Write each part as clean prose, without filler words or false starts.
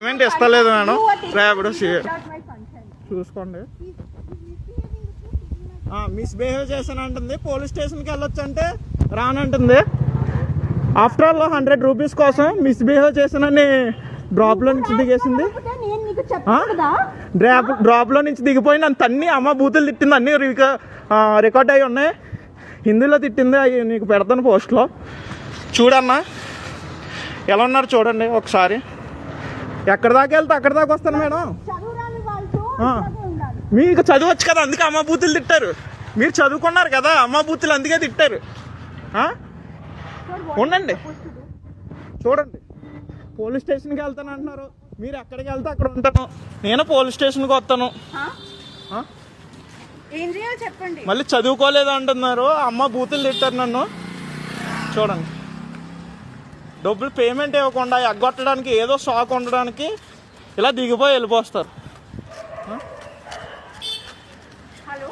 Payment ఇస్తలేదు madam. రేపటి చూసుకోండి. మిస్బిహేవ్ చేశానంటుంది. పోలీస్ స్టేషన్కి వెళ్ళొచ్చు అంటే రానంటుంది. ఆఫ్టర్ ఆల్ 100 రూపీస్ కోసం మిస్బిహేవ్ చేశానని డ్రాప్లో నుంచి దిగేసింది. డ్రాప్లో నుంచి దిగిపోయి నన్ను తన్ని అమ్మ బూతులు తిట్టింది. అన్నీ రికార్డ్ అయ్యి ఉన్నాయి. హిందీలో తిట్టింది. అవి నీకు పెడతాను పోస్ట్లో చూడన్నా. ఎలా ఉన్నారు చూడండి ఒకసారి. ఎక్కడి దాకా వెళ్తే అక్కడి దాకా వస్తాను మేడం. మీకు చదవచ్చు కదా, అందుకే అమ్మ బూతులు తిట్టారు. మీరు చదువుకున్నారు కదా, అమ్మ బూతులు అందుకే తిట్టారు. ఉండండి చూడండి. పోలీస్ స్టేషన్కి వెళ్తాను అంటున్నారు. మీరు ఎక్కడికి వెళ్తే అక్కడ ఉంటాను. నేను పోలీస్ స్టేషన్కి వస్తాను. చెప్పండి. మళ్ళీ చదువుకోలేదు అంటున్నారు. అమ్మ బూతులు తిట్టారు నన్ను. చూడండి, డబ్బులు పేమెంట్ ఇవ్వకుండా ఎగ్గొట్టడానికి, ఏదో షాక్ ఉండడానికి ఇలా దిగిపోయి వెళ్ళిపోస్తారు.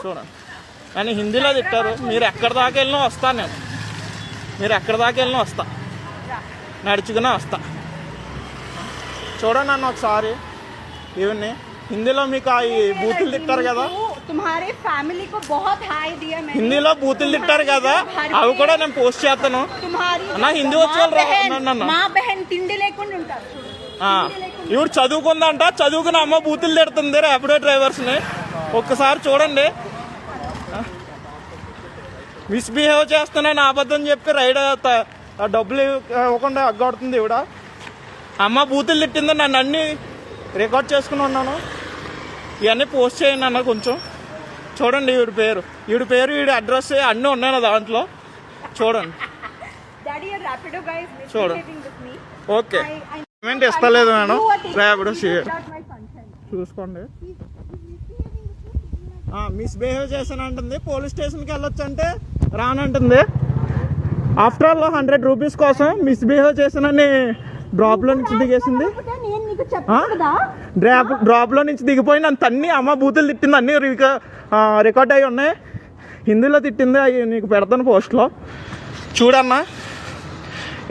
చూడండి, అని హిందీలో తిట్టారు. మీరు ఎక్కడి దాకా వెళ్ళినా వస్తాను నేను. మీరు ఎక్కడి దాకా వెళ్ళినా వస్తా, నడుచుకునే వస్తా. చూడండి నన్ను ఒకసారి. ఇవన్నీ హిందీలో మీకు ఈ బూతులు తిట్టారు కదా, హిందీలో బూతులు తిట్టారు కదా, అవి కూడా నేను పోస్ట్ చేస్తాను. నా హిందీ వచ్చి ఇవి చదువుకుందంట. చదువుకుని అమ్మ బూతులు తిడుతుంది ర్యాపిడో డ్రైవర్స్ని. ఒక్కసారి చూడండి. మిస్బిహేవ్ చేస్తున్నాను అబద్ధం చెప్పి రైడ్ డబ్బులు ఇవ్వకుండా అగ్గొడుతుంది ఇవిడ. అమ్మ బూతులు తిట్టింది. నన్ను అన్నీ రికార్డ్ చేసుకుని ఉన్నాను. ఇవన్నీ పోస్ట్ చేయండి అన్న కొంచెం. చూడండి, ఈవిడ పేరు ఈవిడ అడ్రస్ అన్నీ ఉన్నాయి దాంట్లో. చూడండి చూడండి. ఓకే, పేమెంట్ ఇస్తలేదు మేడం. రేపటి చూసుకోండి. మిస్బిహేవ్ చేశానంటుంది. పోలీస్ స్టేషన్కి వెళ్ళొచ్చు అంటే రానంటుంది. ఆఫ్టర్ ఆల్ 100 రూపీస్ కోసం మిస్బిహేవ్ చేశానని డ్రాప్లో నుంచి దిగేసింది. డ్రాప్లో నుంచి దిగిపోయి నన్ను తన్ని అమ్మ బూతులు తిట్టింది. అన్నీ రికార్డ్ అయ్యి ఉన్నాయి. హిందీలో తిట్టింది. అవి నీకు పెడతాను పోస్ట్లో చూడన్నా.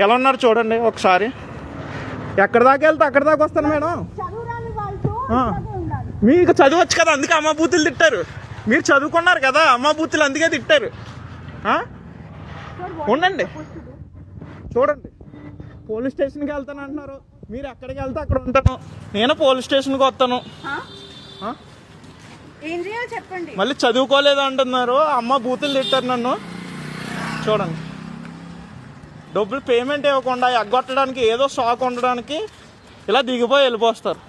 ఎలా ఉన్నారు చూడండి ఒకసారి. ఎక్కడి దాకా వెళ్తే అక్కడి దాకా వస్తాను మేడం. మీకు చదవచ్చు కదా, అందుకే అమ్మ బూతులు తిట్టారు. మీరు చదువుకున్నారు కదా, అమ్మ బూతులు అందుకే తిట్టారు. ఉండండి చూడండి. పోలీస్ స్టేషన్కి వెళ్తాను అంటున్నారు. మీరు ఎక్కడికి వెళ్తే అక్కడ ఉంటాను. నేను పోలీస్ స్టేషన్కి వస్తాను. చెప్పండి. మళ్ళీ చదువుకోలేదు అంటున్నారు. అమ్మ బూతులు తిట్టారు నన్ను. చూడండి, డబ్బులు పేమెంట్ ఇవ్వకుండా ఎగ్గొట్టడానికి, ఏదో షాక్ ఉండడానికి ఇలా దిగిపోయి వెళ్ళిపోస్తారు.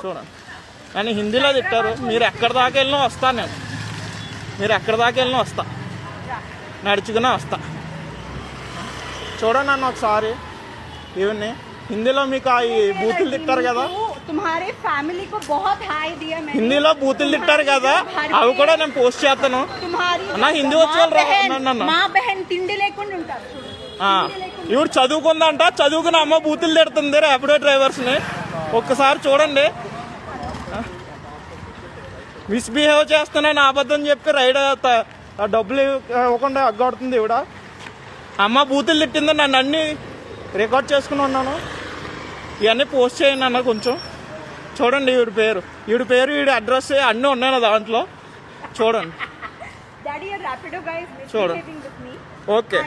చూడండి, అని హిందీలో తిట్టారు. మీరు ఎక్కడి దాకా వెళ్ళినా వస్తాను నేను. మీరు ఎక్కడి దాకా వెళ్ళినా వస్తా, నడుచుకునే వస్తా. చూడండి నన్ను ఒకసారి. ఇవన్నీ హిందీలో మీకు ఈ బూతులు తిట్టారు కదా, హిందీలో బూతులు తిట్టారు కదా, అవి కూడా నేను పోస్ట్ చేస్తాను. నా హిందీ వచ్చి ఇవి చదువుకుందంట. చదువుకుని అమ్మ బూతులు తిడుతుంది ర్యాపిడో డ్రైవర్స్ని. ఒక్కసారి చూడండి. మిస్బిహేవ్ చేస్తున్నాను అబద్ధం చెప్పి రైడ్ డబ్బులు ఇవ్వకుండా అగ్గొడుతుంది ఇవిడ. అమ్మ బూతులు తిట్టింది. నన్ను అన్నీ రికార్డ్ చేసుకుని ఉన్నాను. ఇవన్నీ పోస్ట్ చేయండి అన్న కొంచెం. చూడండి, ఈవిడ పేరు ఈవిడ అడ్రస్ అన్నీ ఉన్నాయి దాంట్లో. చూడండి చూడండి. ఓకే.